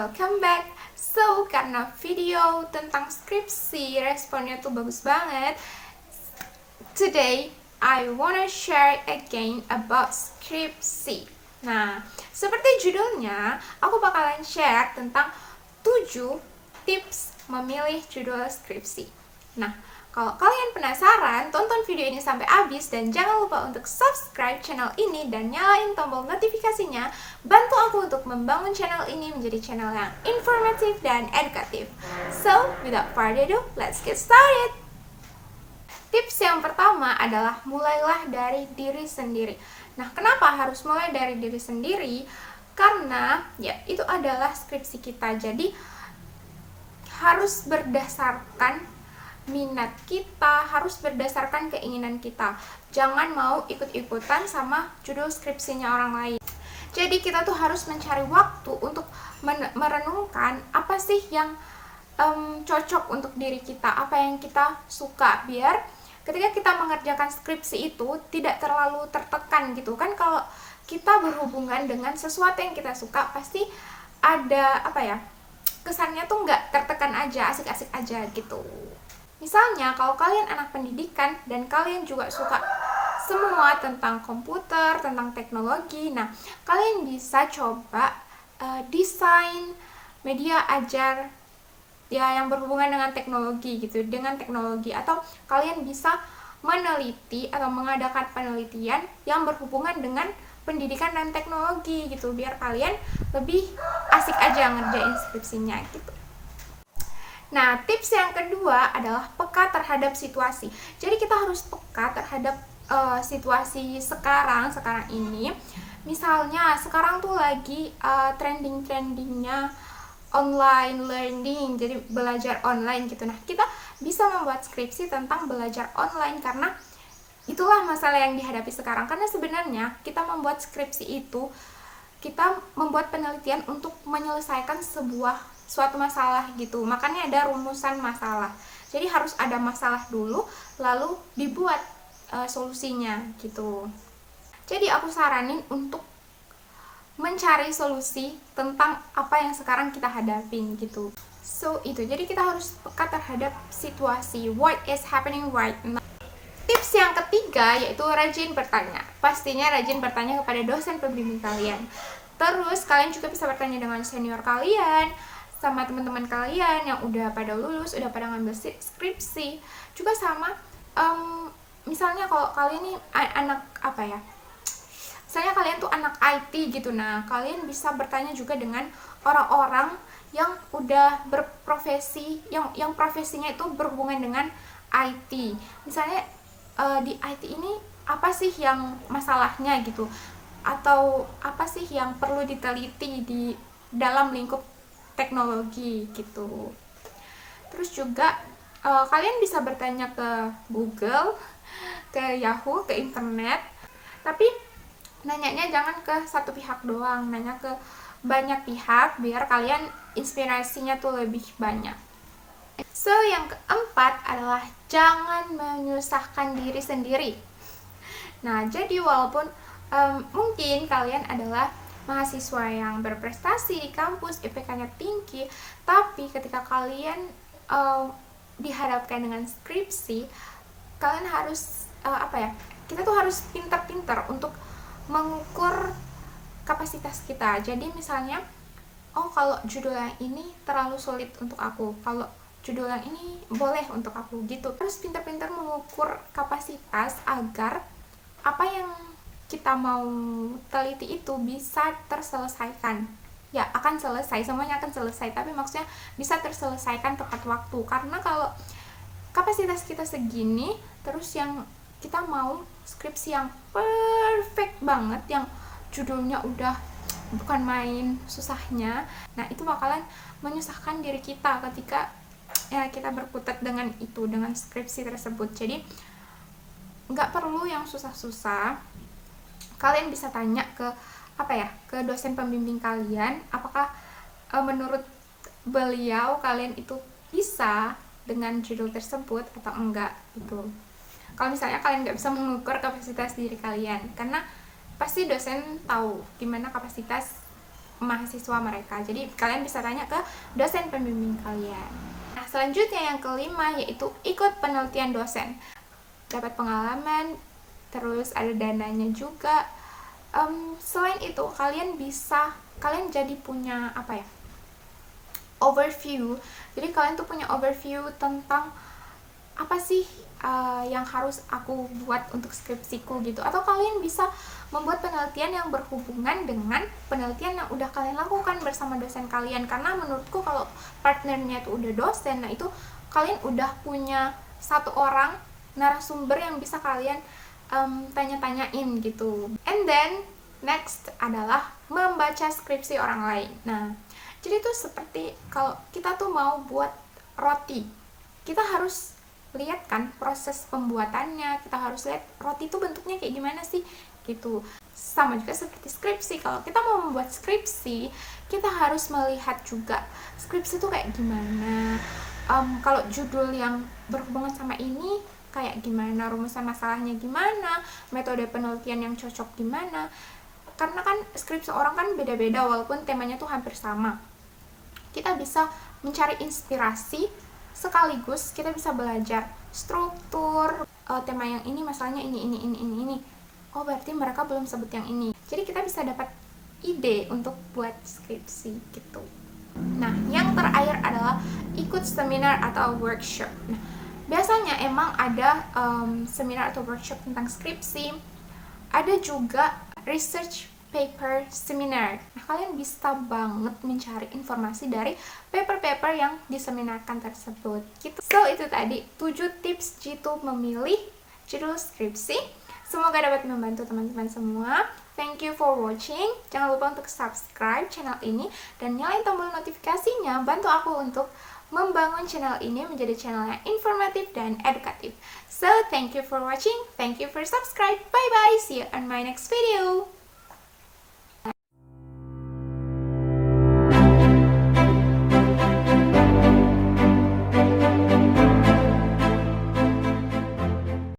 welcome back. So, karena video tentang skripsi responnya tuh bagus banget, today I wanna share again about skripsi. Nah, seperti judulnya, aku bakalan share tentang 7 tips memilih judul skripsi. Nah, kalau kalian penasaran, tonton video ini sampai habis dan jangan lupa untuk subscribe channel ini dan nyalain tombol notifikasinya. Bantu aku untuk membangun channel ini menjadi channel yang informatif dan edukatif. So, without further ado, let's get started. Tips yang pertama adalah mulailah dari diri sendiri. Nah, kenapa harus mulai dari diri sendiri? Karena ya itu adalah skripsi kita. Jadi harus berdasarkan minat kita, harus berdasarkan keinginan kita. Jangan mau ikut-ikutan sama judul skripsinya orang lain. Jadi kita tuh harus mencari waktu untuk merenungkan apa sih yang cocok untuk diri kita, apa yang kita suka, biar ketika kita mengerjakan skripsi itu tidak terlalu tertekan gitu kan. Kalau kita berhubungan dengan sesuatu yang kita suka, pasti ada kesannya tuh nggak tertekan aja, asik-asik aja gitu. Misalnya kalau kalian anak pendidikan dan kalian juga suka semua tentang komputer, tentang teknologi, nah kalian bisa coba desain media ajar ya yang berhubungan dengan teknologi gitu, atau kalian bisa meneliti atau mengadakan penelitian yang berhubungan dengan pendidikan dan teknologi gitu, biar kalian lebih asik aja ngerjain skripsinya gitu. Nah, tips yang kedua adalah peka terhadap situasi. Jadi kita harus peka terhadap situasi sekarang ini. Misalnya sekarang tuh lagi trending-trendingnya online learning, jadi belajar online gitu. Nah, kita bisa membuat skripsi tentang belajar online karena itulah masalah yang dihadapi sekarang. Karena sebenarnya kita membuat skripsi itu, kita membuat penelitian untuk menyelesaikan suatu masalah gitu. Makanya ada rumusan masalah. Jadi harus ada masalah dulu, lalu dibuat solusinya gitu. Jadi aku saranin untuk mencari solusi tentang apa yang sekarang kita hadapin gitu. So itu, jadi kita harus peka terhadap situasi, what is happening right now. Tips yang ketiga yaitu rajin bertanya. Pastinya rajin bertanya kepada dosen pembimbing kalian. Terus kalian juga bisa bertanya dengan senior kalian, sama teman-teman kalian yang udah pada lulus, udah pada ngambil skripsi. Juga sama misalnya kalau kalian nih misalnya kalian tuh anak IT gitu. Nah, kalian bisa bertanya juga dengan orang-orang yang udah berprofesi, yang profesinya itu berhubungan dengan IT. Misalnya di IT ini apa sih yang masalahnya gitu, atau apa sih yang perlu diteliti di dalam lingkup teknologi gitu. Terus juga kalian bisa bertanya ke Google, ke Yahoo, ke internet, tapi nanyanya jangan ke satu pihak doang, nanya ke banyak pihak biar kalian inspirasinya tuh lebih banyak. So yang keempat adalah jangan menyusahkan diri sendiri. Nah, jadi walaupun mungkin kalian adalah mahasiswa yang berprestasi di kampus, IPK-nya tinggi, tapi ketika kalian dihadapkan dengan skripsi, kalian harus kita tuh harus pintar-pintar untuk mengukur kapasitas kita. Jadi misalnya, kalau judul yang ini terlalu sulit untuk aku, kalau judul yang ini boleh untuk aku gitu. Harus pintar-pintar mengukur kapasitas agar apa yang kita mau teliti itu bisa terselesaikan. Ya, akan selesai, semuanya akan selesai, tapi maksudnya bisa terselesaikan tepat waktu. Karena kalau kapasitas kita segini, terus yang kita mau skripsi yang perfect banget, yang judulnya udah bukan main susahnya, nah itu bakalan menyusahkan diri kita ketika ya kita berkutat dengan skripsi tersebut. Jadi nggak perlu yang susah-susah. Kalian bisa tanya ke dosen pembimbing kalian, apakah menurut beliau kalian itu bisa dengan judul tersebut atau enggak gitu. Kalau misalnya kalian nggak bisa mengukur kapasitas diri kalian, karena pasti dosen tahu gimana kapasitas mahasiswa mereka. Jadi kalian bisa tanya ke dosen pembimbing kalian. Nah, selanjutnya yang kelima yaitu ikut penelitian dosen. Dapat pengalaman, terus ada dananya juga. Selain itu kalian jadi punya overview. Jadi kalian tuh punya overview tentang apa sih yang harus aku buat untuk skripsiku gitu. Atau kalian bisa membuat penelitian yang berhubungan dengan penelitian yang udah kalian lakukan bersama dosen kalian. Karena menurutku kalau partnernya tuh udah dosen, nah itu kalian udah punya satu orang narasumber yang bisa kalian tanya-tanyain gitu. And then next adalah membaca skripsi orang lain. Nah, jadi tuh seperti kalau kita tuh mau buat roti, kita harus lihat kan proses pembuatannya, kita harus lihat roti itu bentuknya kayak gimana sih gitu. Sama juga seperti skripsi, kalau kita mau membuat skripsi, kita harus melihat juga skripsi itu kayak gimana. Kalau judul yang berhubungan sama ini kayak gimana, rumusan masalahnya gimana, metode penelitian yang cocok gimana. Karena kan skripsi orang kan beda-beda walaupun temanya tuh hampir sama. Kita bisa mencari inspirasi sekaligus kita bisa belajar struktur tema yang ini, masalahnya ini. Oh, berarti mereka belum sebut yang ini. Jadi kita bisa dapat ide untuk buat skripsi gitu. Nah, yang terakhir adalah ikut seminar atau workshop. Nah, biasanya emang ada seminar atau workshop tentang skripsi. Ada juga research paper seminar. Nah, kalian bisa banget mencari informasi dari paper-paper yang diseminarkan tersebut gitu. So, itu tadi 7 tips jitu memilih judul skripsi. Semoga dapat membantu teman-teman semua. Thank you for watching. Jangan lupa untuk subscribe channel ini dan nyalain tombol notifikasinya. Bantu aku untuk membangun channel ini menjadi channel yang informatif dan edukatif. So, thank you for watching. Thank you for subscribe. Bye-bye. See you on my next video.